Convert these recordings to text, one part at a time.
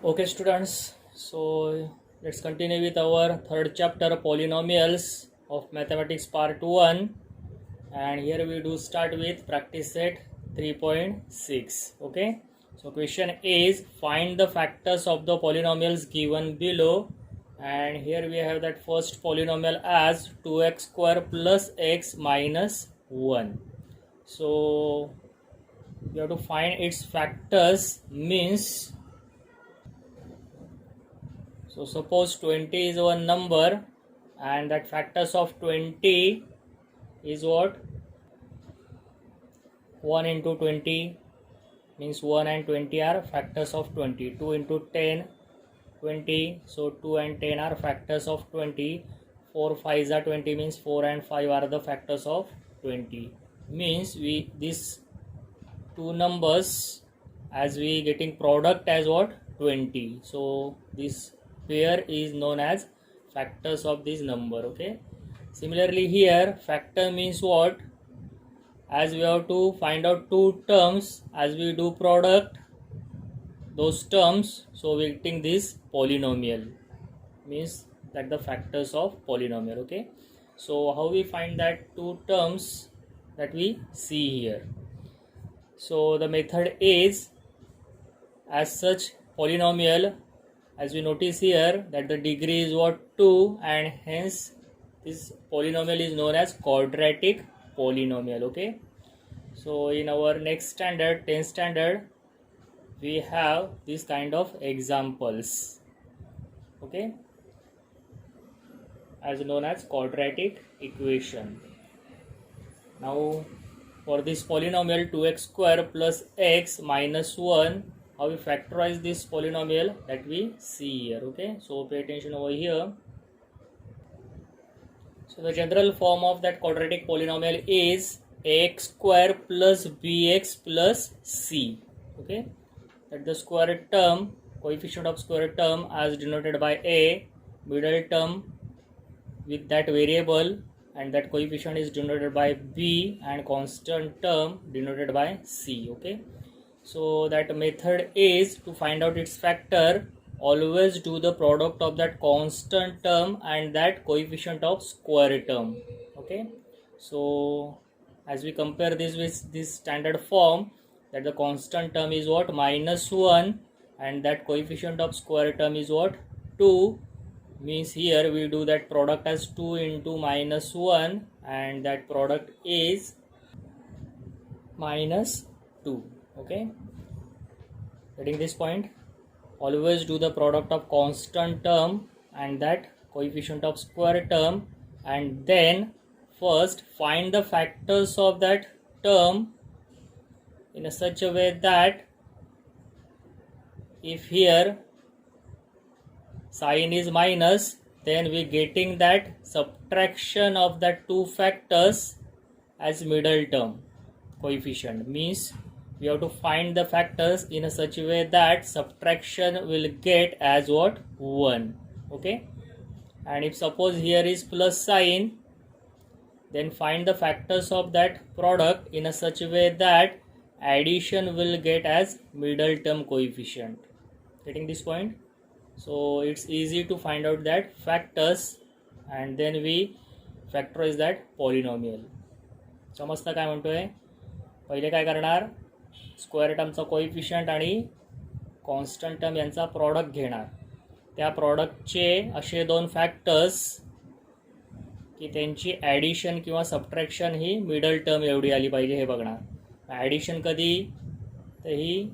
Okay, students, so let's continue with our third chapter, polynomials of mathematics part 1, and here we do start with practice set 3.6. Okay, so question is find the factors of the polynomials given below, and here we have that first polynomial as 2x square plus x minus 1. So we have to find its factors, means so suppose 20 is one number and that factors of 20 is what? 1 into 20 means 1 and 20 are factors of 20. 2 into 10, 20. So 2 and 10 are factors of 20. 4 5s are 20 means 4 and 5 are the factors of 20. Means we these two numbers as we getting product as what? 20. So this pair is known as factors of this number. Okay, similarly here factor means what? As we have to find out two terms, as we do product those terms, so we getting this polynomial, means that the factors of polynomial. Okay, so how we find that two terms that we see here? So the method is, as such polynomial, as we notice here that the degree is what? 2, and hence this polynomial is known as quadratic polynomial. Okay, so in our next standard, 10th standard, we have this kind of examples, okay, as known as quadratic equation. Now for this polynomial 2x square plus x minus 1, how we factorize this polynomial, that we see here. Okay, so pay attention over here. So the general form of that quadratic polynomial is ax square plus bx plus c. Okay, that the square term, coefficient of square term as denoted by a, middle term with that variable, and that coefficient is denoted by b, and constant term denoted by c. Okay, so that method is to find out its factor, always do the product of that constant term and that coefficient of square term. Okay, so as we compare this with this standard form, that the constant term is what? Minus 1, and that coefficient of square term is what? 2, means here we do that product as 2 into minus 1, and that product is minus 2. Okay, getting this point? Always do the product of constant term and that coefficient of square term, and then first find the factors of that term in such a way that if here sign is minus, then we getting that subtraction of that two factors as middle term coefficient, means we have to find the factors in such a way that subtraction will get as what? 1. Okay, and if suppose here is plus sign, then find the factors of that product in such a way that addition will get as middle term coefficient. Getting this point? So it's easy to find out that factors, and then we factorize that polynomial. समजता काय म्हणतोय? पहिले काय करणार? Square टर्मचा coefficient आणि constant term यांचा product घेणार. त्या प्रॉडक्टचे असे दोन फॅक्टर्स की त्यांची ॲडिशन किंवा सबट्रॅक्शन ही मिडल टर्म एवढी आली पाहिजे हे बघणार. ॲडिशन कधी? तर ही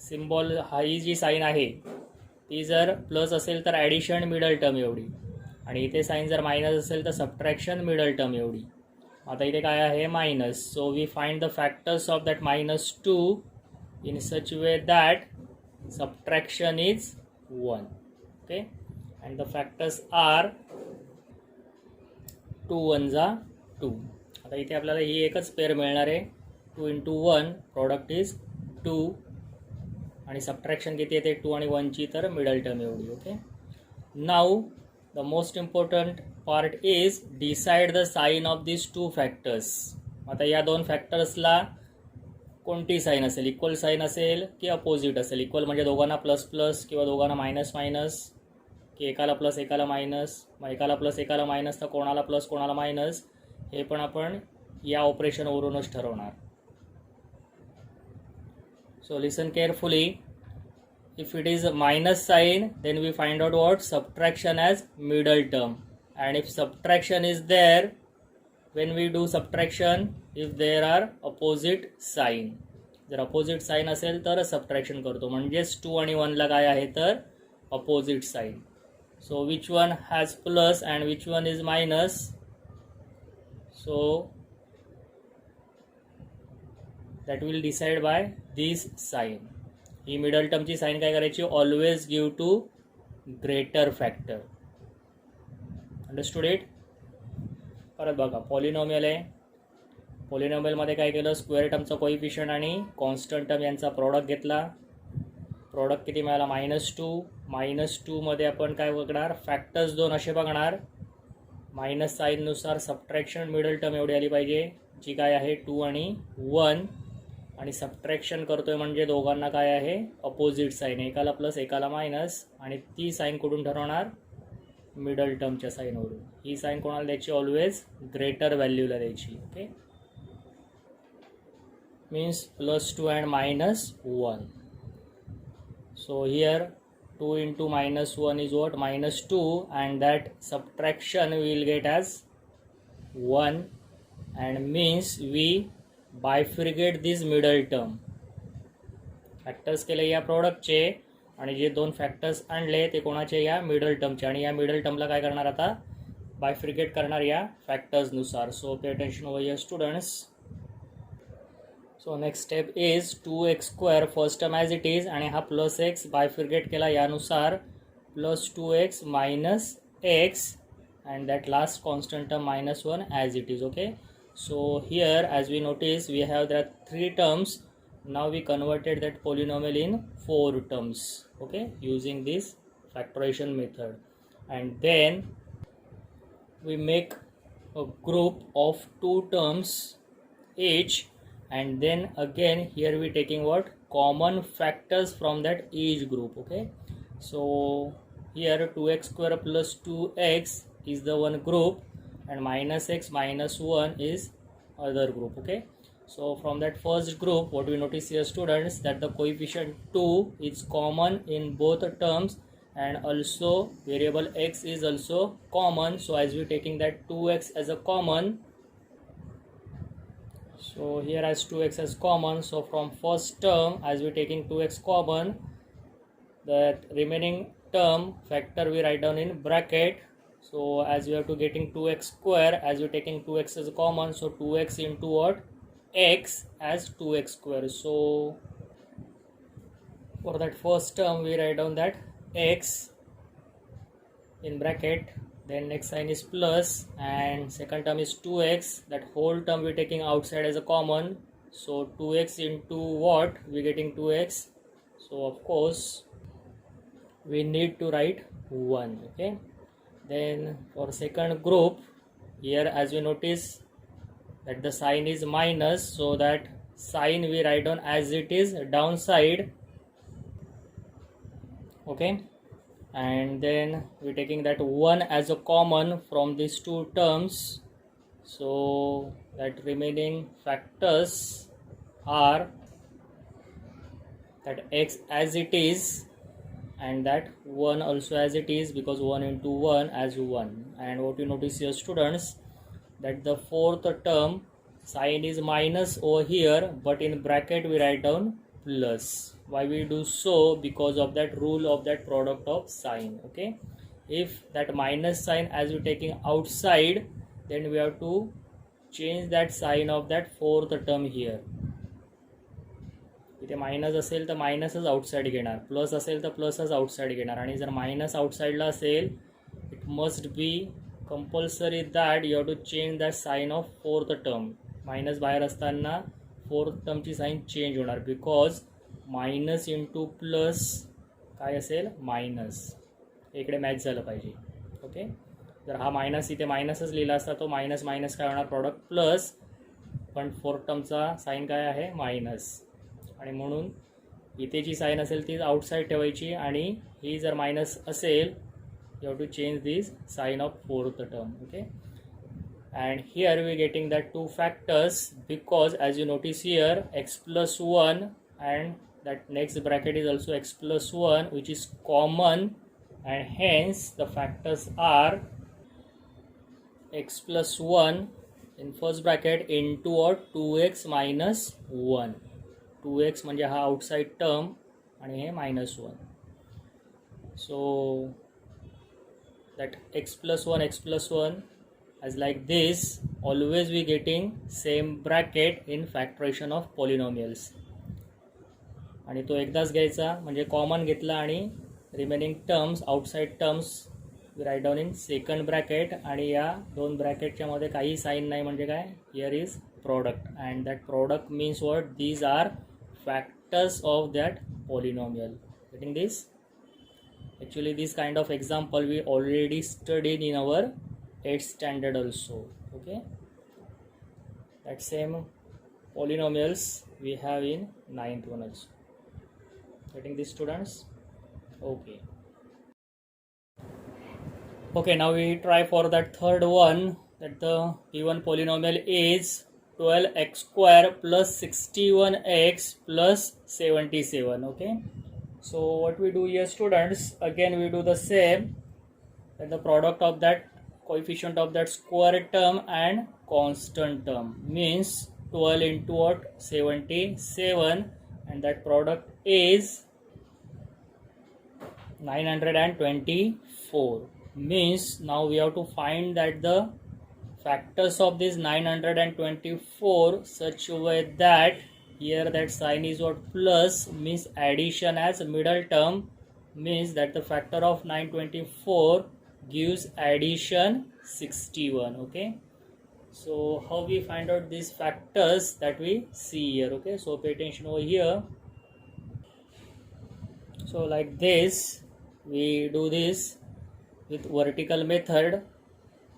सिम्बॉल, ही जी साईन आहे ती जर प्लस असेल तर ॲडिशन मिडल टर्म एवढी, आणि इथे साईन जर मायनस असेल तर सबट्रॅक्शन मिडल टर्म एवढी. आता इथे काय आहे? Minus. So we find the factors of that minus 2 in such a way that subtraction is 1. Okay, and the factors are 2 1s are 2. आता इथे आपल्याला ही एकच पेअर मिळणार आहे. 2 into 1 प्रॉडक्ट इज 2, आणि सबट्रॅक्शन किती येते? 2 आणि 1ची, तर मिडल टर्म एवढी. Okay, now the most important part is decide the sign of these two factors. आता या दोन फॅक्टर्सला कोणती साईन असेल, इक्वल साईन असेल की अपोजिट असेल. इक्वल म्हणजे दोघांना प्लस प्लस किंवा दोघांना मायनस मायनस, की एकाला प्लस एकाला मायनस, मग एकाला प्लस एकाला मायनस तर कोणाला प्लस कोणाला मायनस, हे पण आपण या ऑपरेशनवरूनच ठरवणार. So listen carefully. If it is a minus sign, then we find out what? Subtraction as middle term. And if subtraction is there, when we do subtraction, if there are opposite sign, जर opposite sign असेल तर subtraction करतो. म्हणजेच 2 आणि 1 ला काय आहे तर opposite sign. So which one has plus and which one is minus? So that will decide by this sign. ही मिडल टर्मची साईन काय करायची? Always give to greater factor. Understood it? परत बघा, पॉलिनॉमियल आहे. पॉलिनॉमियलमध्ये काय केलं? स्क्वेअर टर्मचा कोइफिशियंट आणि कॉन्स्टंट टर्म यांचा प्रॉडक्ट घेतला. प्रॉडक्ट किती मिळाला? -2. -2मध्ये आपण काय बघणार? फॅक्टर्स 2 असे बघणार. मायनस साईननुसार सबट्रॅक्शन मिडल टर्म एवढी आली पाहिजे, जी काय आहे 2 आणि 1. आणि सबट्रॅक्शन करतोय म्हणजे दोघांना काय आहे? अपोजिट साईन, एकाला प्लस एकाला मायनस. आणि ती साईन कुठून ठरवणार? मिडल टर्मच्या साईनवरून. ही साईन कोणाला द्यायची? ऑलवेज ग्रेटर व्हॅल्यूला द्यायची. Okay, means +2 and -1. So here 2 into -1 is what? -2, and that subtraction we will get as 1, and means we bifurcate this middle term. Factors केले या प्रॉडक्टचे आणि जे 2 फॅक्टर्स आणले ते कोणाचे? या मिडल टर्मचे. आणि या मिडल टर्मला काय करणार आता? बायफ्रिगेट करणार या फॅक्टर्सनुसार. So pay attention over here students. So next step is 2x² first term as it is, आणि हा +x बायफ्रिगेट केला यानुसार, +2x -x, and that last constant term -1 as it is. Okay, so here as we notice we have that 3 terms. Now we converted that polynomial in 4 terms, okay, using this factorization method. And then we make a group of 2 terms each, and then again here we taking what? Common factors from that each group. Okay, so here 2x² plus 2x is the one group, and -x -1 is other group. Okay, so from that first group what we notice here students, that the coefficient 2 is common in both terms, and also variable x is also common. So as we taking that 2x as a common, so here as 2x as common, so from first term as we taking 2x common, that remaining term factor we write down in bracket. So as we have to getting 2x², as we taking 2x as common, so 2x into what? X as 2x². So for that first term we write down that x in bracket, then next sign is plus, and second term is 2x. That whole term we taking outside as a common, so 2x into what? We getting 2x, so of course we need to write 1. Okay, then for second group, here as we notice that the sign is minus, so that sign we write down as it is downside. Okay, and then we taking that 1 as a common from these 2 terms, so that remaining factors are that x as it is, and that 1 also as it is, because 1 into 1 as 1. And what you notice here students, that the fourth term sign is minus over here, but in bracket we write down plus. Why we do so? Because of that rule of that product of sign. Okay, if that minus sign as we taking outside, then we have to change that sign of that fourth term here. इथे minus असेल तर मायनसच outside घेणार, plus असेल तर प्लसच outside घेणार. आणि जर minus आउटसाइडला असेल, it must be compulsory that you have to change that sign of fourth term. Minus बाहेर असताना फोर्थ टर्मची साईन चेंज होणार, बिकॉज मायनस इंटू प्लस काय असेल? मायनस. इकडे मॅच झालं पाहिजे. ओके, जर हा मायनस इथे मायनसच लिहिला असता, तो मायनस मायनस काय होणार? Product plus. पण फोर्थ टर्मचा साईन काय आहे मायनस, आणि म्हणून इथे जी साईन असेल ती आउटसाईड ठेवायची आणि ही जर मायनस असेल you have to change this sign of fourth term. Okay, and here we getting that two factors because as you notice here x plus 1 and that next bracket is also x plus 1 which is common, and hence the factors are x plus 1 in first bracket into or 2x minus 1. 2x म्हणजे हा outside term आणि हे minus 1. So that x plus 1 as like this, always we getting same bracket in factorization of polynomials. आणि तो एकदाच घ्यायचा म्हणजे common घेतला आणि remaining terms outside terms we write down in second bracket, आणि या दोन ब्रॅकेटच्या मध्ये काही साईन नाही म्हणजे काय, here is product, and that product means what, these are factors of that polynomial. Getting this? Actually this kind of example we already studied in our 8th standard also. Okay, that same polynomials we have in 9th one also. Getting this, students? Okay. Okay, now we try for that third one, that the given polynomial is 12x square plus 61x plus 77. Okay, so what we do here, students, again we do the same, that the product of that coefficient of that square term and constant term means 12 into what, 77, and that product is 924. Means now we have to find that the factors of this 924 such a way that here that sign is what, plus, means addition as middle term, means that the factor of 924 gives addition 61. Okay, so how we find out these factors, that we see here. Okay, so pay attention over here. So like this we do this with vertical method,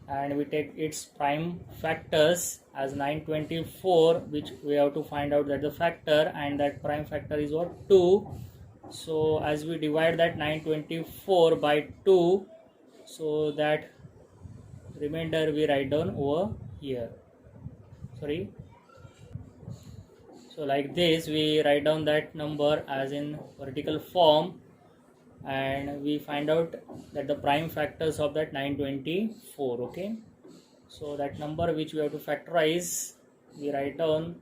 and we take its prime factors as 924, which we have to find out that the factor, and that prime factor is what, 2. So as we divide that 924 by 2, so that remainder we write down over here. Sorry, so like this we write down that number as in vertical form, and we find out that the prime factors of that 924. Okay, so that number which we have to factorize we write down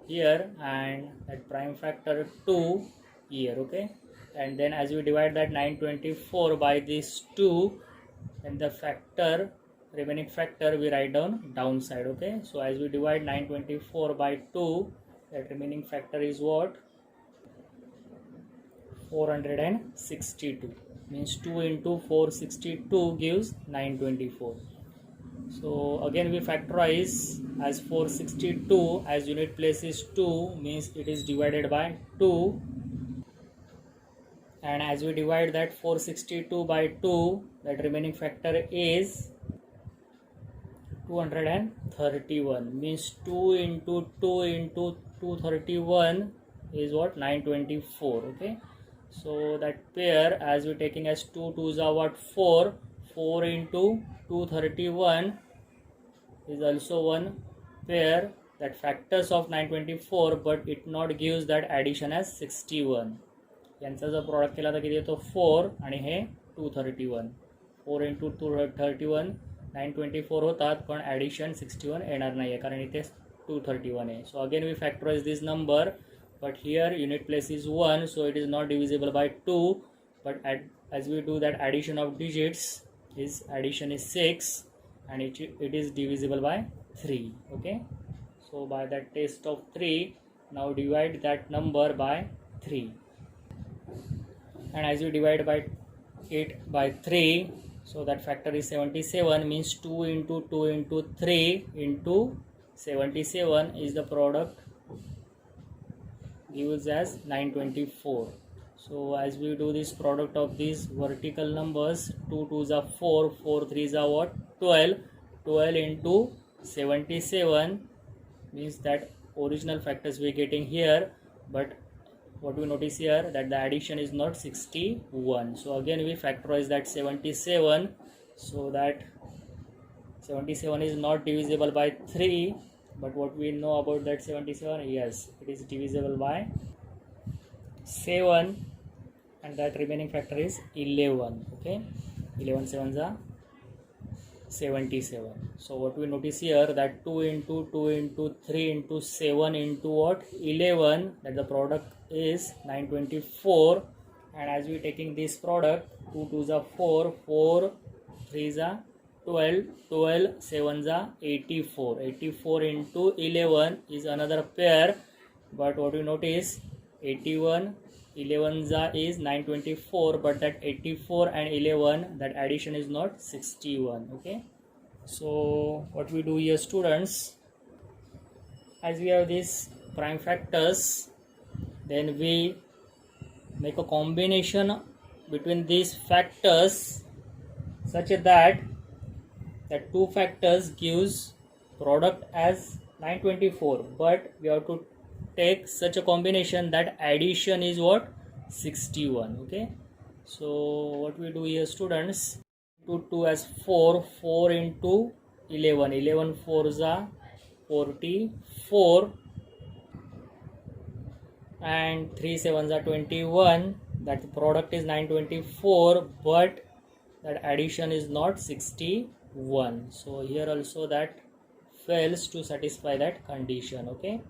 here, and that prime factor 2 here. Okay, and then as we divide that 924 by this 2, then the factor, remaining factor we write down downside. Okay, so as we divide 924 by 2, that remaining factor is what, 462, means 2 into 462 gives 924. So again we factorize as 462, as unit place is 2, means it is divided by 2, and as we divide that 462 by 2, that remaining factor is 231, means 2 into 2 into 231 is what, 924. Okay, so that pair as we taking as 2 2s are what, 4 into 231 is also one pair, that factors of 924, but it not gives that addition as 61. यांचा जर product केला तर किती येतो, 4 आणि हे 231. 4 into 231 924 होतात, पण addition 61 येणार नाही आहे कारण इथे 231 आहे. So again we factorise this number, but here unit place is 1, so it is not divisible by 2, but as we do that addition of digits, his addition is 6, and it is divisible by 3. Okay, so by that test of 3, now divide that number by 3, and as you divide by it by 3, so that factor is 77, means 2 into 2 into 3 into 77 is the product gives as 924. So as we do this product of these vertical numbers, 2 2s are 4, 4 3s are what, 12, 12 into 77, means that original factors we are getting here, but what we notice here that the addition is not 61. So again we factorize that 77, so that 77 is not divisible by 3, but what we know about that 77, yes, it is divisible by 7, and that remaining factor is 11. Okay, 11 sevens are 77. So what we notice here that 2 into 2 into 3 into 7 into what 11, that the product is 924. And as we taking this product, 2 2s are 4, 4 3s are 12, 12 7s are 84. 84 into 11 is another pair, but what we notice 81 11 is 924, but that 84 and 11, that addition is not 61. Okay, so what we do here, students, as we have these prime factors, then we make a combination between these factors such that two factors gives product as 924, but we have to take such a combination that addition is what 61. Okay, so what we do here, students, 2 as 4, 4 into 11, 11 4s are 44, and 3 7s are 21, that the product is 924, but that addition is not 61. So here also that fails to satisfy that condition. Okay,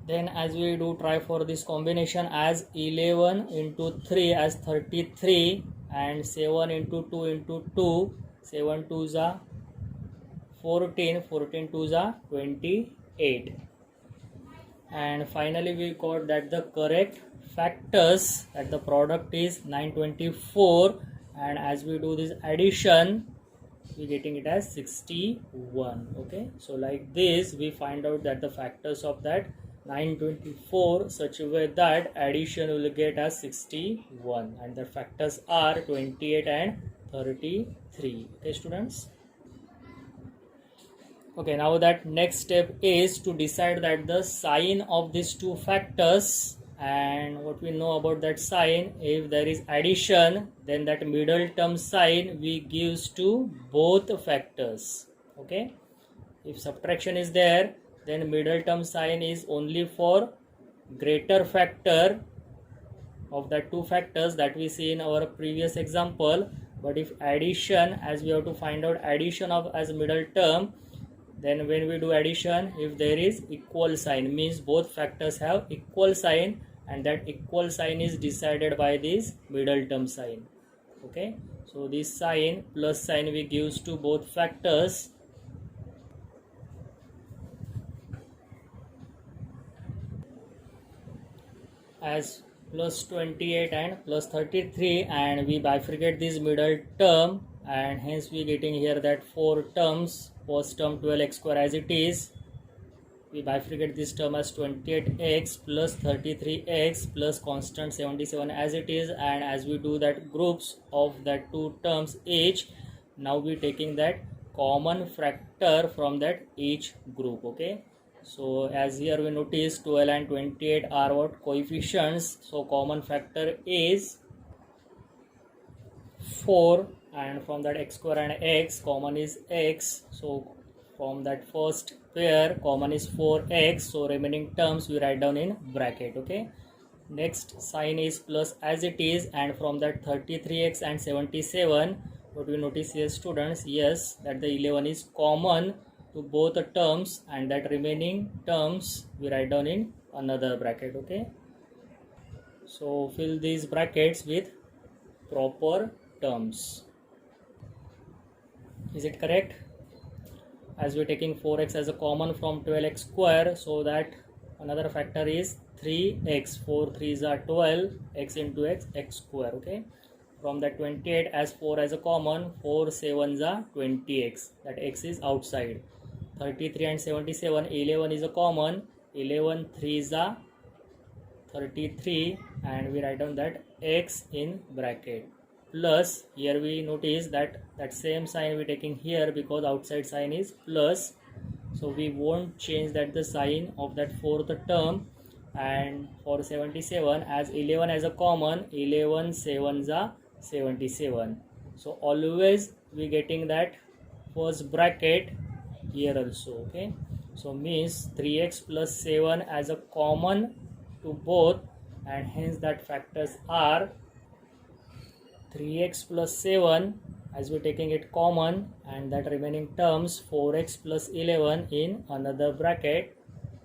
then as we do try for this combination, as 11 into 3 as 33, and 7 into 2 into 2, 7 2s are 14, 14 2s are 28. And finally we got that the correct factors, that the product is 924, and as we do this addition we getting it as 61. Okay, so like this we find out that the factors of that 924 such a way that addition will get as 61, and the factors are 28 and 33. Okay, students. Okay, now that next step is to decide that the sign of these two factors. And what we know about that sign, if there is addition, then that middle term sign we gives to both factors. Okay, if subtraction is there, then middle term sign is only for greater factor of the two factors that we see in our previous example. But if addition, as we have to find out addition of as middle term, then when we do addition, if there is equal sign, means both factors have equal sign, and that equal sign is decided by this middle term sign. Okay, so this sign plus sign we gives to both factors. As plus 28 and plus 33, and we bifurcate this middle term, and hence we getting here that 4 terms. First term 12x square as it is, we bifurcate this term as 28x plus 33x plus constant 77 as it is, and as we do that groups of that two terms each, now we taking that common factor from that each group. Okay, so as here we notice 12 and 28 are what coefficients, so common factor is 4, and from that x square and x common is x, so from that first pair common is 4x, so remaining terms we write down in bracket. Okay, next sign is plus as it is, and from that 33x and 77, what we notice here, students, yes, that the 11 is common to both the terms, and that remaining terms we write down in another bracket. Okay, so fill these brackets with proper terms. Is it correct? As we are taking 4x as a common from 12x square, so that another factor is 3x, 4 3s are 12, x into x, x square. Okay, from that 28 as 4 as a common, 4 7s are 20x, that x is outside. 33 and 77, 11 is a common, 11 3s are 33, and we write down that x in bracket. Plus here we notice that same sign we taking here because outside sign is plus, so we won't change that the sign of that fourth term. And for 77, as 11 as a common, 11 sevens are 77, so always we getting that first bracket here also. Okay, so means 3x plus 7 as a common to both, and hence that factors are 3x plus 7 as we're taking it common, and that remaining terms 4x plus 11 in another bracket,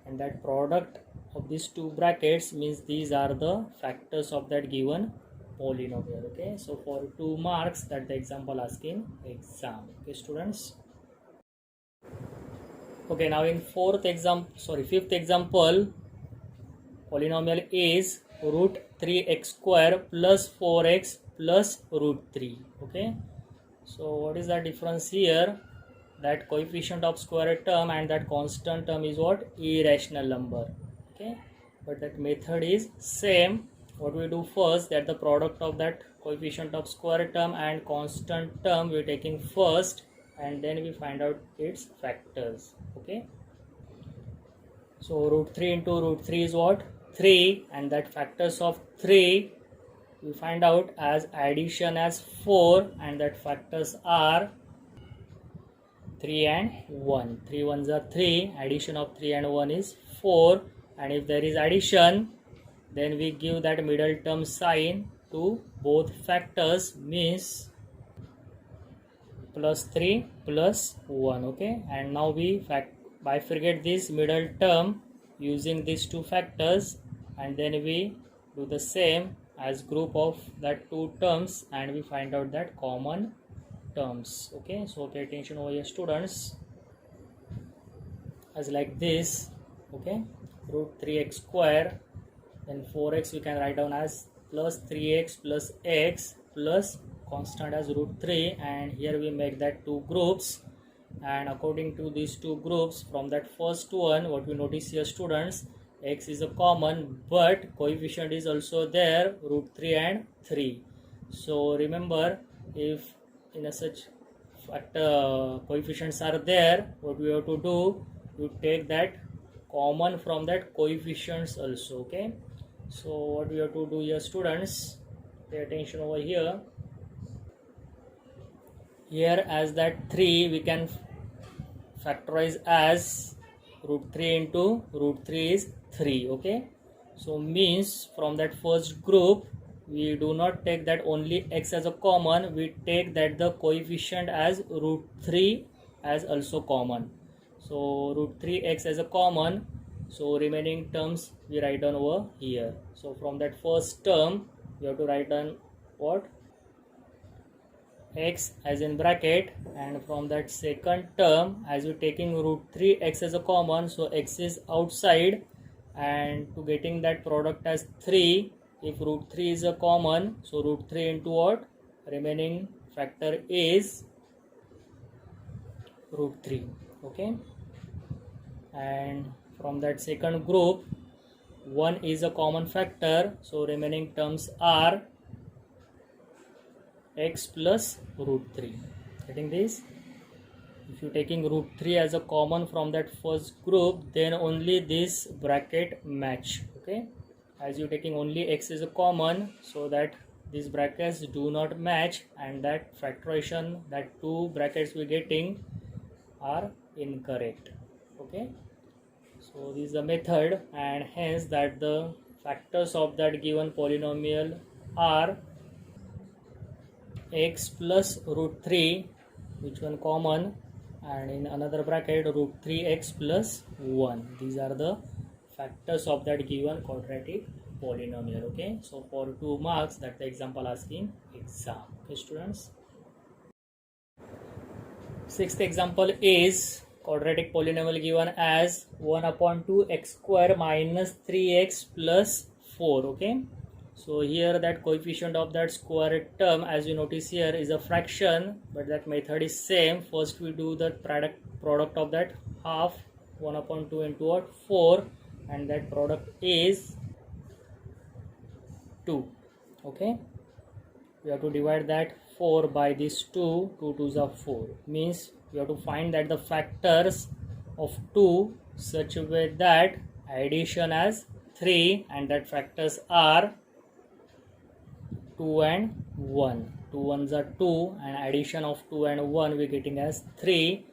and that product of these two brackets means these are the factors of that given polynomial. Okay, so for 2 marks that the example asking exam. Okay students. Okay, now in fifth example, polynomial is root 3x square plus 4x plus root 3. Okay, so what is the difference here? That coefficient of square term and that constant term is what? Irrational number. Okay, but that method is same. What we do first, that the product of that coefficient of square term and constant term we're taking first, and then we find out its factors. Okay, so root 3 into root 3 is what? 3, and that factors of 3 we find out as addition as 4, and that factors are 3 and 1. 3 ones are 3, addition of 3 and 1 is 4, and if there is addition, then we give that middle term sign to both factors, means plus 3 plus 1. Okay, and now we bifurcate this middle term using these two factors, and then we do the same as group of that two terms, and we find out that common terms. Okay, so pay attention over here students, as like this. Okay, root 3x square, then 4x we can write down as plus 3x plus x plus constant as root 3, and here we make that two groups, and according to these two groups, from that first one, what we notice here students, x is a common but coefficient is also there, root 3 and 3. So remember, if in a such factor coefficients are there, what we have to do, you take that common from that coefficients also. Okay, so what we have to do here students, pay attention over here. Here as that 3 we can factorize as root 3 into root 3 is 3. Okay, so means from that first group we do not take that only x as a common, we take that the coefficient as root 3 as also common. So root 3x as a common, so remaining terms we write down over here. So from that first term we have to write down what? X as in bracket, and from that second term, as we're taking root 3x as a common, so x is outside, and to getting that product as 3, if root 3 is a common, so root 3 into what? Remaining factor is root 3. Okay, and from that second group, 1 is a common factor, so remaining terms are x plus root 3. Getting this? If you taking root 3 as a common from that first group, then only this bracket match. Okay, as you taking only x is a common, so that these brackets do not match, and that factorization, that two brackets we getting are incorrect. Okay, so this is the method, and hence that the factors of that given polynomial are x plus root 3, which one common, and in another bracket root 3x plus 1. These are the factors of that given quadratic polynomial. Okay, so for 2 marks, that the example asking exam. Okay students. Sixth example is quadratic polynomial given as 1 upon 2 x square minus 3x plus 4. Okay, so here that coefficient of that square term, as you notice here, is a fraction, but that method is same. First we do the product of that half, 1 upon 2 into what? 4, and that product is 2. Okay, we have to divide that 4 by this 2, 2 2s are 4, means we have to find that the factors of 2 such a way that addition as 3 and that factors are 2 and 1. 2 ones are 2 and addition of 2 and 1 we are getting as 3,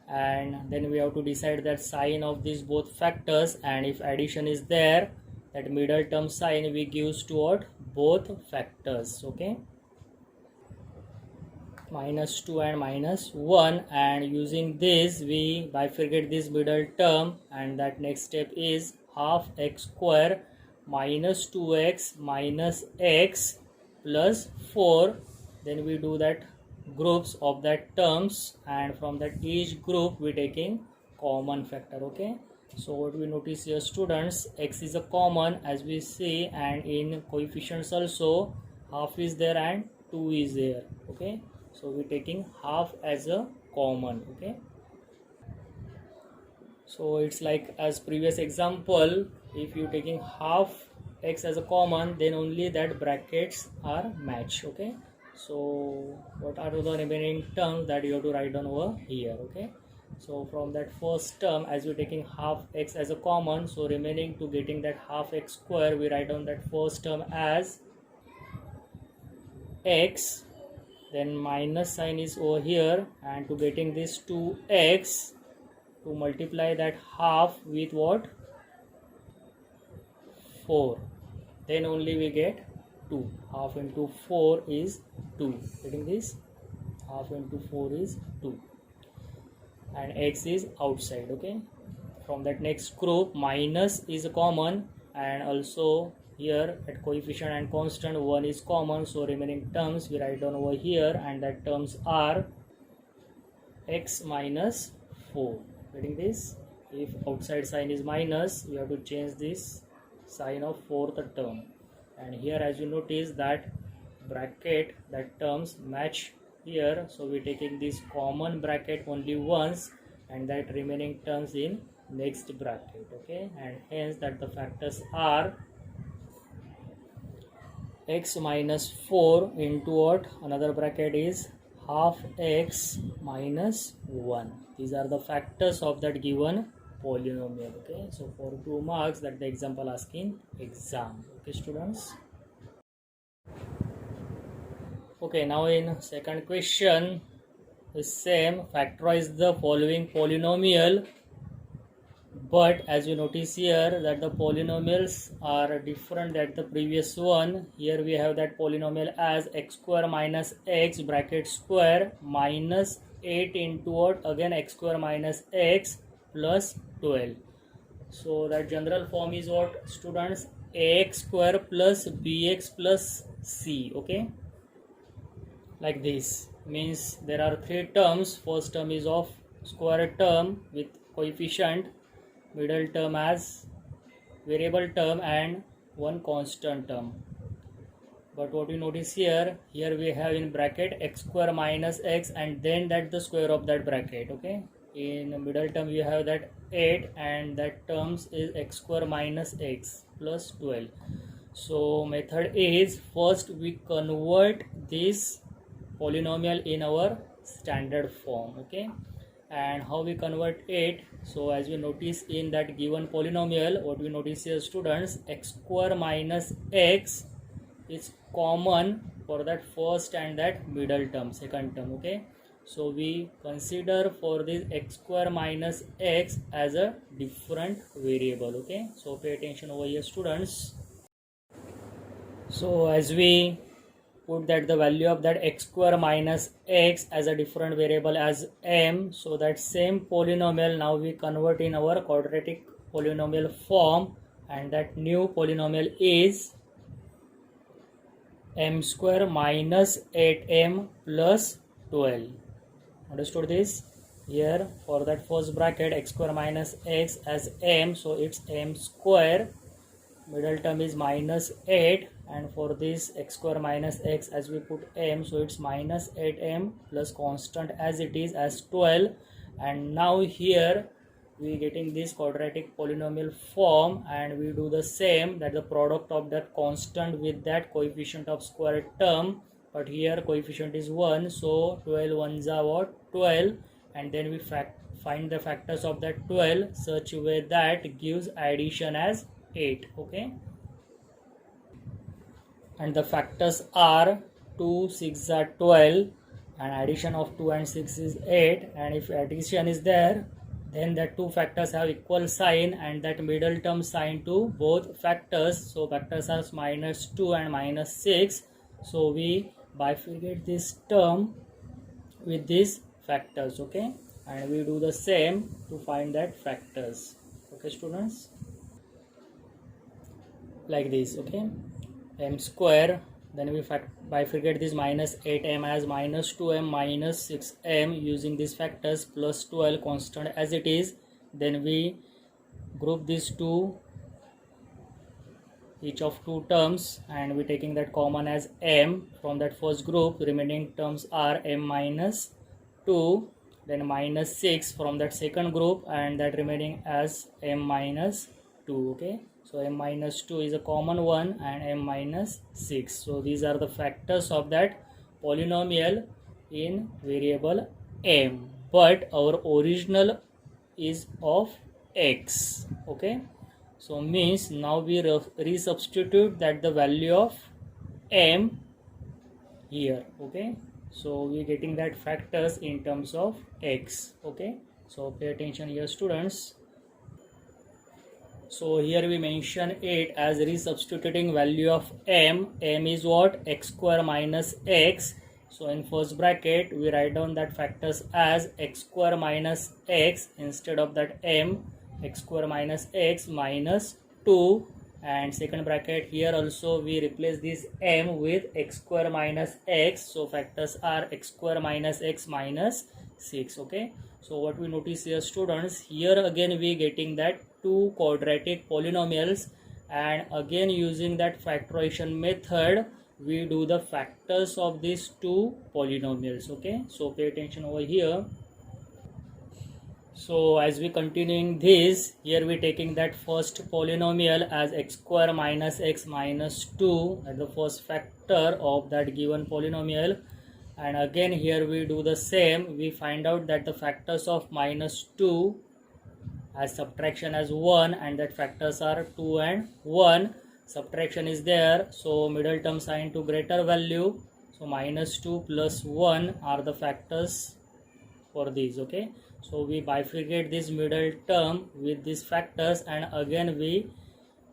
and then we have to decide that sign of these both factors, and if addition is there, that middle term sign we gives toward both factors. Okay, minus 2 and minus 1, and using this we bifurcate this middle term, and that next step is half x square minus 2x minus x plus 4. Then we do that groups of that terms, and from that each group we taking common factor. Okay, so what we notice here, students, x is a common as we see, and in coefficients also half is there and 2 is there. Okay, so we taking half as a common. Okay, so it's like as previous example, if you taking half x as a common, then only that brackets are matched. Okay, so what are the remaining terms that you have to write down over here. Okay, so from that first term, as we're taking half x as a common, so remaining to getting that half x square, we write down that first term as x, then minus sign is over here, and to getting this 2x, to multiply that half with what, 4, then only we get 2. Half into 4 is 2. Getting this, half into 4 is 2, and x is outside. Okay, from that next group, minus is a common, and also here at coefficient and constant 1 is common, so remaining terms we write down over here, and that terms are x minus 4. Getting this, if outside sign is minus, we have to change this sign of fourth term, and here as you notice that bracket, that terms match here, so we taking this common bracket only once, and that remaining terms in next bracket. Okay, and hence that the factors are x minus 4 into what, another bracket is half x minus 1. These are the factors of that given polynomial. Okay, so for 2 marks that the example asking exam. Okay, students. Okay, now in second question is same, factorize the following polynomial, but as you notice here that the polynomials are different than the previous one. Here we have that polynomial as x square minus x bracket square minus 8 into what, again x square minus x plus 12. So that general form is what, students, ax square plus bx plus c. Okay, like this, means there are 3 terms. First term is of square term with coefficient, middle term as variable term, and one constant term. But what you notice here, we have in bracket x square minus x, and then that the square of that bracket. Okay, in middle term you have that 8, and that terms is x square minus x plus 12. So method is, first we convert this polynomial in our standard form. Okay, and how we convert it, so as we notice in that given polynomial, what we notice here, students, x square minus x is common for that first and that middle term, second term. Okay, so we consider for this x square minus x as a different variable. Okay, so pay attention over here, students. So as we put that the value of that x square minus x as a different variable as m, so that same polynomial now we convert in our quadratic polynomial form, and that new polynomial is m square minus 8m plus 12. Understood this? Here for that first bracket, x square minus x as m, so it's m square, middle term is minus 8, and for this x square minus x as we put m, so it's minus 8m plus constant as it is as 12. And now here we getting this quadratic polynomial form, and we do the same, that the product of that constant with that coefficient of square term, but here coefficient is 1, so 12 ones are what, 12, and then we find the factors of that 12 such a way that gives addition as 8. Okay, and the factors are 2, 6 are 12, and addition of 2 and 6 is 8, and if addition is there, then the two factors have equal sign and that middle term sign to both factors. So factors are -2 and -6. So we bifurcate this term with these factors. Okay, and we do the same to find that factors. Okay students, like this. Okay, m square, then we bifurcate this -8m as -2m minus 6m using these factors plus 12 constant as it is. Then we group these two, each of two terms, and we taking that common as m from that first group. Remaining terms are m minus 2, then -6 from that second group, and that remaining as m minus 2. Okay, so m minus 2 is a common one and m minus 6. So these are the factors of that polynomial in variable m, but our original is of x. Okay, so means now we resubstitute that the value of m here. Okay, so we getting that factors in terms of x. Okay, so pay attention here students. So here we mention it as resubstituting value of m. M is what? X square minus x. So in first bracket we write down that factors as x square minus x instead of that m, x square minus x minus 2, and second bracket here also we replace this m with x square minus x. So factors are x square minus x minus 6. Okay, so what we notice here students, here again we getting that two quadratic polynomials, and again using that factorization method we do the factors of these two polynomials. Okay, so pay attention over here. So as we continuing this, here we taking that first polynomial as x square minus x minus 2 as the first factor of that given polynomial, and again here we do the same. We find out that the factors of -2 as subtraction as 1, and that factors are 2 and 1. Subtraction is there, so middle term sign to greater value, so -2 plus 1 are the factors for these. Okay, so we bifurcate this middle term with these factors, and again we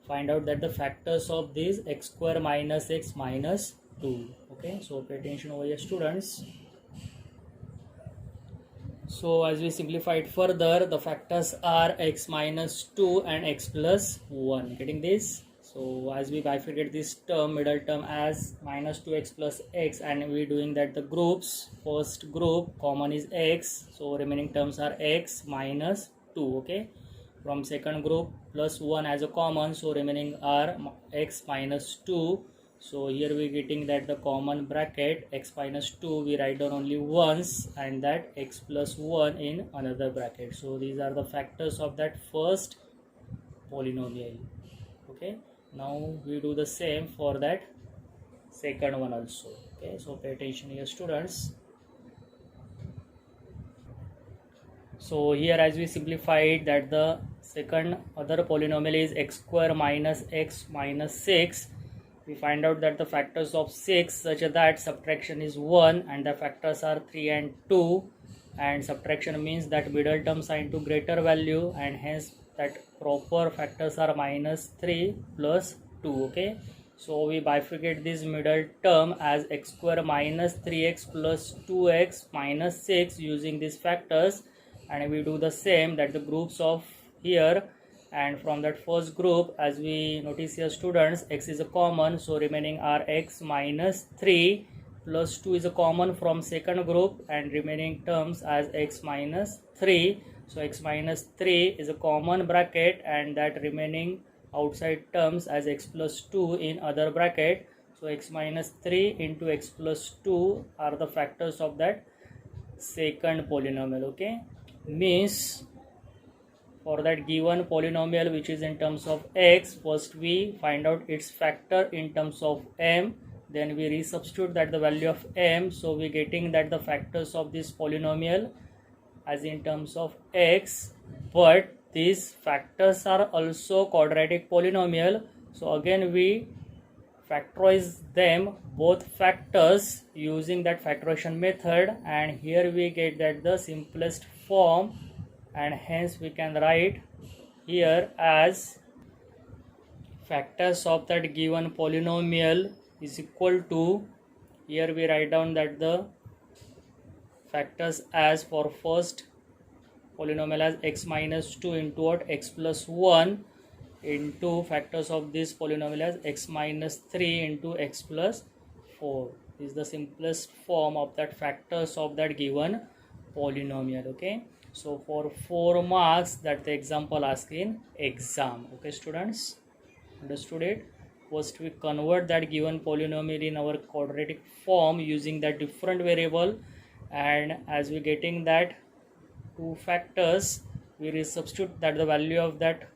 find out that the factors of these x square minus x minus 2. Okay, so pay attention over here students. So as we simplify it further, the factors are x minus 2 and x plus 1. Getting this? So as we bifurcate this term, middle term as -2x plus x, and we doing that the groups. First group common is x, so remaining terms are x minus 2. Okay, from second group plus 1 as a common, so remaining are x minus 2. So here we getting that the common bracket x minus 2 we write down only once, and that x plus 1 in another bracket. So these are the factors of that first polynomial. Okay, now we do the same for that second one also. Okay, so pay attention here students. So here as we simplified that the second other polynomial is x square minus x minus 6. We find out that the factors of 6 such that subtraction is 1, and the factors are 3 and 2, and subtraction means that middle term sign to greater value, and hence that proper factors are -3 plus 2. Okay, so we bifurcate this middle term as x square minus 3x plus 2x minus 6 using these factors, and we do the same that the groups of here, and from that first group as we notice here students, x is a common, so remaining are x minus 3 plus 2 is a common from second group, and remaining terms as x minus 3. So x minus 3 is a common bracket, and that remaining outside terms as x plus 2 in other bracket. So x minus 3 into x plus 2 are the factors of that second polynomial. Okay, means for that given polynomial which is in terms of x, first we find out its factor in terms of m, then we resubstitute that the value of m, so we getting that the factors of this polynomial as in terms of x, but these factors are also quadratic polynomial. So again we factorize them both factors using that factorization method, and here we get that the simplest form, and hence we can write here as factors of that given polynomial is equal to, here we write down that the factors as for first polynomial as x minus 2 into what x plus 1 into factors of this polynomial as x minus 3 into x plus 4. This is the simplest form of that factors of that given polynomial. Okay, so for 4 marks that the example asked in exam. Okay students, understood it? First we convert that given polynomial in our quadratic form using that different variable, and as we getting that two factors, we substitute that the value of that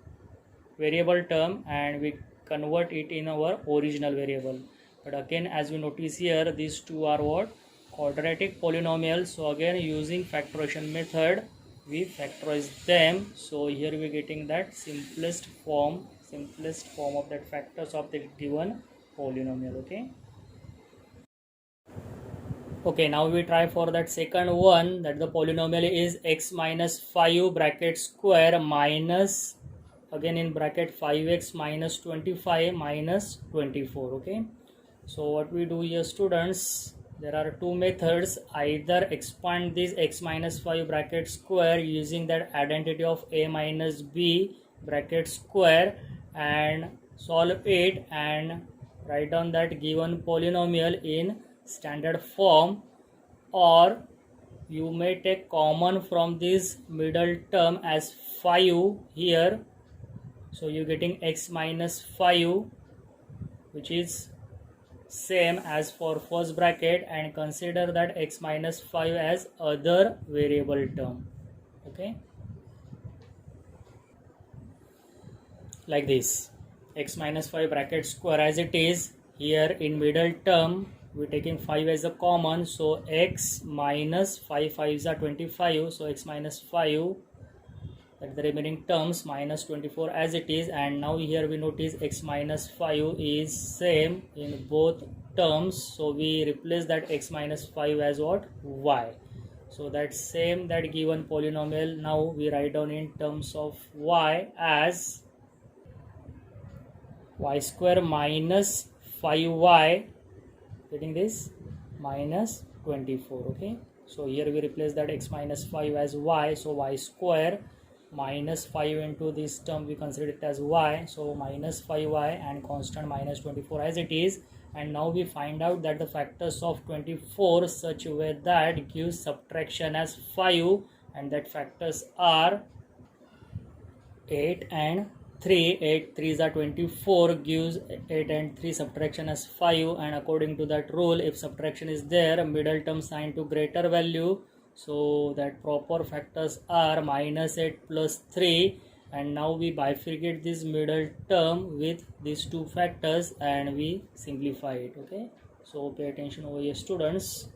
variable term and we convert it in our original variable. But again, as we notice here, these two are what? Quadratic polynomials. So again, using factorization method, we factorize them. So here we are getting that simplest form of that factors of the given polynomial. Okay, now we try for that second one, that the polynomial is x minus 5 bracket square minus, again in bracket 5x minus 25 minus 24. Okay, so what we do here students, there are two methods. Either expand this x minus 5 bracket square using that identity of a minus b bracket square and solve it and write down that given polynomial in standard form, or you may take common from this middle term as 5 here. So you're getting x minus 5, which is same as for first bracket, and consider that x minus 5 as other variable term. Okay, like this, x minus 5 bracket square as it is. Here in middle term we're taking 5 as a common, so x minus 5 5s are 25, so x minus 5, that the remaining terms minus 24 as it is. And now here we notice x minus 5 is same in both terms, so we replace that x minus 5 as what? Y. So that same, that given polynomial now we write down in terms of y as y square minus 5y, getting this, minus 24. Okay, so here we replace that x minus 5 as y, so y square minus 5 into this term we consider it as y, so minus 5y and constant minus 24 as it is. And now we find out that the factors of 24 such a way that gives subtraction as 5, and that factors are 8 and 3. 8 3s are 24, gives 8 and 3 subtraction as 5, and according to that rule, if subtraction is there, middle term sign to greater value, so that proper factors are minus 8 plus 3. And now we bifurcate this middle term with these two factors and we simplify it. Okay, so pay attention over here students.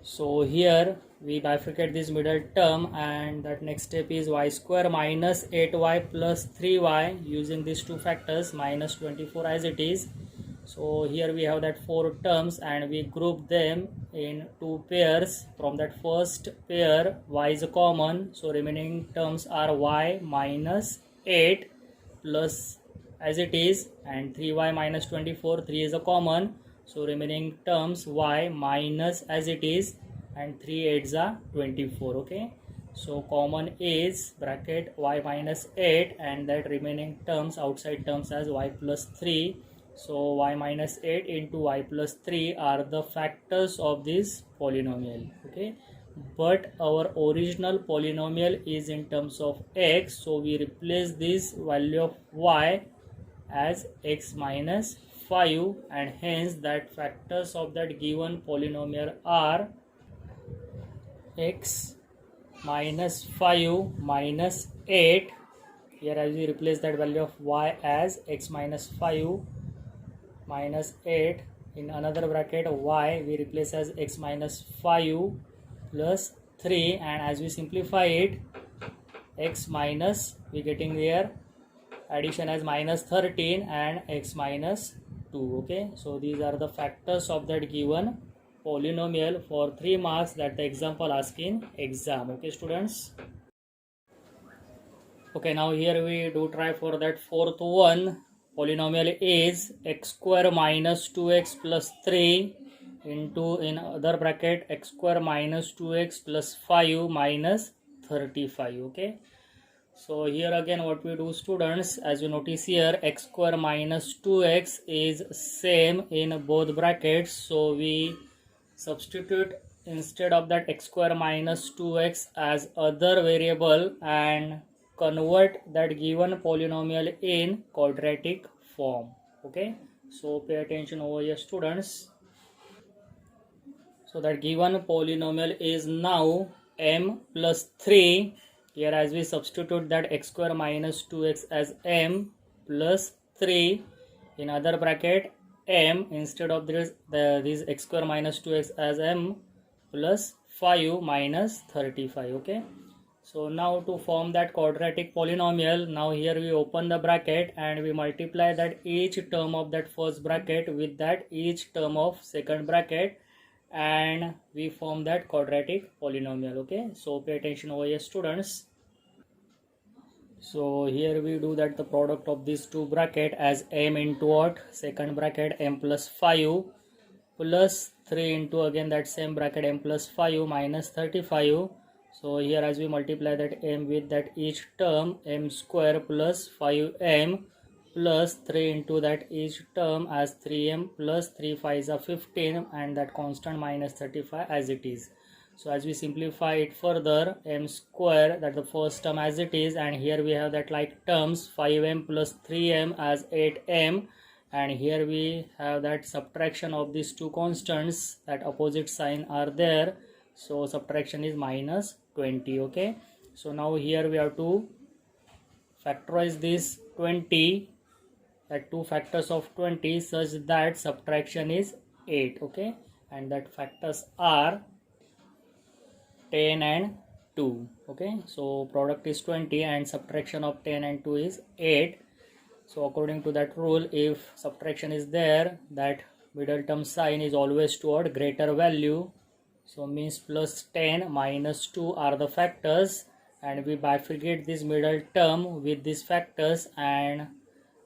So here we bifurcate this middle term, and that next step is y square minus 8y plus 3y using these two factors minus 24 as it is. So here we have that 4 terms and we group them in 2 pairs. From that first pair, y is a common, so remaining terms are y minus 8 plus as it is, and 3y minus 24, 3 is a common, so remaining terms y minus as it is, and 3 8s are 24. Okay, so common is bracket y minus 8 and that remaining terms, outside terms, as y plus 3. So y minus 8 into y plus 3 are the factors of this polynomial. Okay, but our original polynomial is in terms of x, so we replace this value of y as x minus 5, and hence that factors of that given polynomial are x minus 5 minus 8. Here as we replace that value of y as x minus 5 minus 8, in another bracket y we replace as x minus 5 plus 3, and as we simplify it, x minus, we getting here addition as minus 13 and x minus 2. Okay, so these are the factors of that given polynomial for 3 marks that the example ask in exam. Okay students. Okay, now here we do try for that fourth one. Polynomial is x square minus 2x plus 3 into, in other bracket, x square minus 2x plus 5 minus 35. Okay, so here again what we do students, as you notice here, x square minus 2x is same in both brackets, so we substitute instead of that x square minus 2x as other variable and convert that given polynomial in quadratic form. Okay, so pay attention over here students. So that given polynomial is now m plus 3. Here as we substitute that x square minus 2x as m plus 3, in other bracket m instead of this x square minus 2x as m plus 5 minus 35. Okay, so now to form that quadratic polynomial, now here we open the bracket and we multiply that each term of that first bracket with that each term of second bracket, and we form that quadratic polynomial. Okay, so pay attention over here students. So here we do that the product of these two bracket as m into what, second bracket m plus 5 plus 3 into again that same bracket m plus 5 minus 35. So here as we multiply that m with that each term, m square plus 5m plus 3 into that each term as 3m plus 3 5s are 15, and that constant minus 35 as it is. So as we simplify it further, m square, that the first term as it is, and here we have that like terms 5m plus 3m as 8m, and here we have that subtraction of these two constants, that opposite sign are there, so subtraction is minus 20. Okay, so now here we have to factorize this 20, that two factors of 20, such that subtraction is 8. Okay, and that factors are 10 and 2. Okay, so product is 20 and subtraction of 10 and 2 is 8. So according to that rule, if subtraction is there, that middle term sign is always toward greater value, so means plus 10 minus 2 are the factors, and we bifurcate this middle term with these factors, and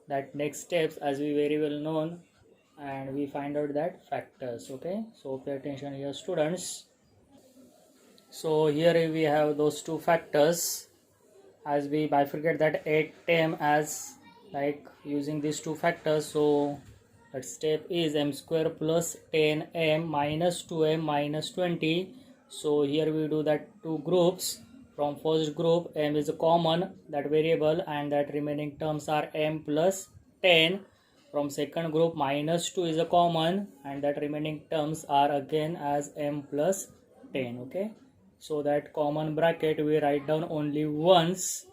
that next steps as we very well known, and we find out that factors. Okay, so pay attention here students. So here we have those two factors, as we bifurcate that 8m as like using these two factors. So that step is m square plus 10m minus 2m minus 20. So here we do that two groups. From first group, m is a common, that variable, and that remaining terms are m plus 10. From second group, minus 2 is a common, and that remaining terms are again as m plus 10. Okay, so that common bracket we write down only once,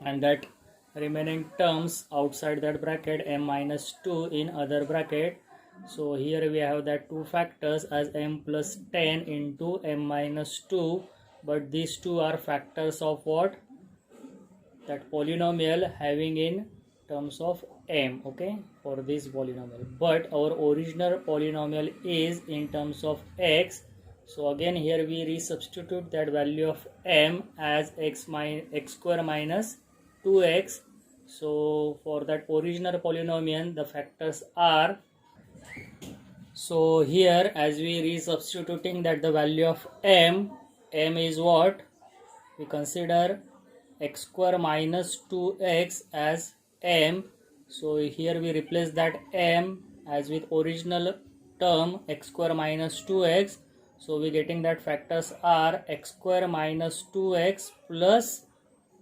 and that remaining terms outside that bracket m minus 2 in other bracket. So here we have that two factors as m plus 10 into m minus 2, but these two are factors of what, that polynomial having in terms of m. Okay, for this polynomial, but our original polynomial is in terms of x. So again here we resubstitute that value of m as x square minus 2x. So for that original polynomial, the factors are, so here as we resubstituting that the value of m is what, we consider x square minus 2x as m. So here we replace that m as with original term x square minus 2x. So we getting that factors are x square minus 2x plus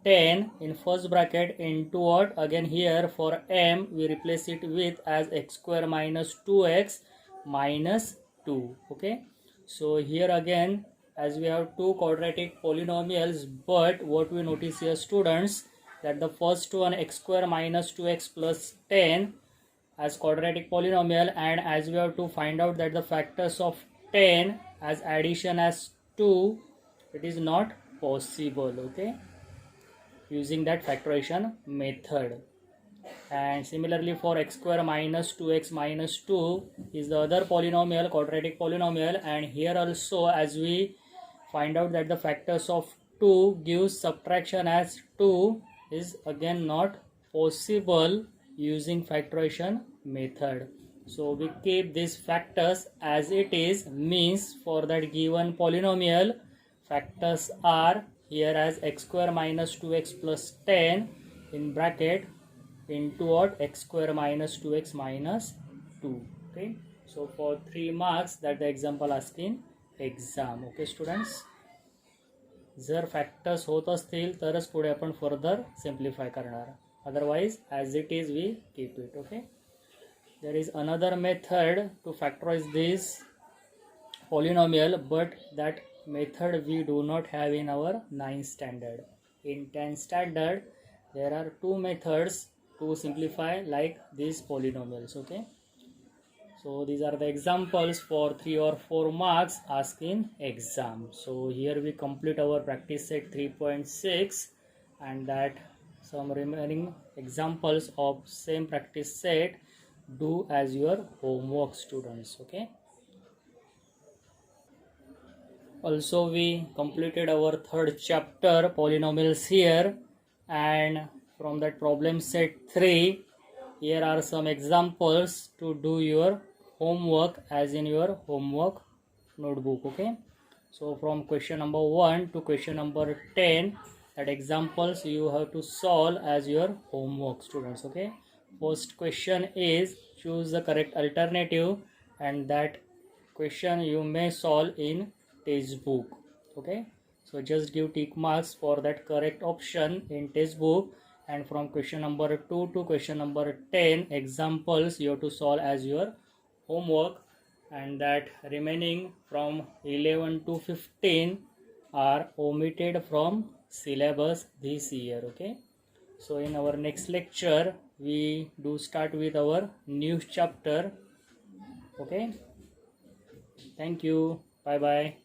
10 in first bracket into what, again here for m we replace it with as x square minus 2x minus 2. Okay, so here again as we have two quadratic polynomials, but what we notice here students, that the first one x square minus 2x plus 10 as quadratic polynomial, and as we have to find out that the factors of 10 as addition as 2 it is not possible, okay, using that factorization method. And similarly for x square minus 2x minus 2 is the other polynomial, quadratic polynomial, and here also as we find out that the factors of 2 gives subtraction as 2 is again not possible using factorization method. So we keep these factors as it is, means for that given polynomial factors are here as x square minus 2x plus 10 in bracket into what, x square minus 2x minus 2. Okay, so for 3 marks that the example asking exam. Okay students, जर factors होत असतील तरच पुढे आपण further simplify करणार, otherwise as it is we keep it. Okay, there is another method to factorize this polynomial, but that method we do not have in our 9th standard. In 10th standard there are 2 methods to simplify like these polynomials. Okay, so these are the examples for 3 or 4 marks asked in exam. So here we complete our practice set 3.6, and that some remaining examples of same practice set do as your homework students. Okay, also we completed our 3rd chapter polynomials here, and from that problem set 3 here are some examples to do your homework as in your homework notebook. Okay, so from question number 1 to question number 10, that examples you have to solve as your homework students. Okay, first question is choose the correct alternative, and that question you may solve in textbook. Okay, so just give tick marks for that correct option in textbook, and from question number 2 to question number 10 examples you have to solve as your homework, and that remaining from 11 to 15 are omitted from syllabus this year. Okay, so in our next lecture we do start with our new chapter. Okay, thank you, bye bye.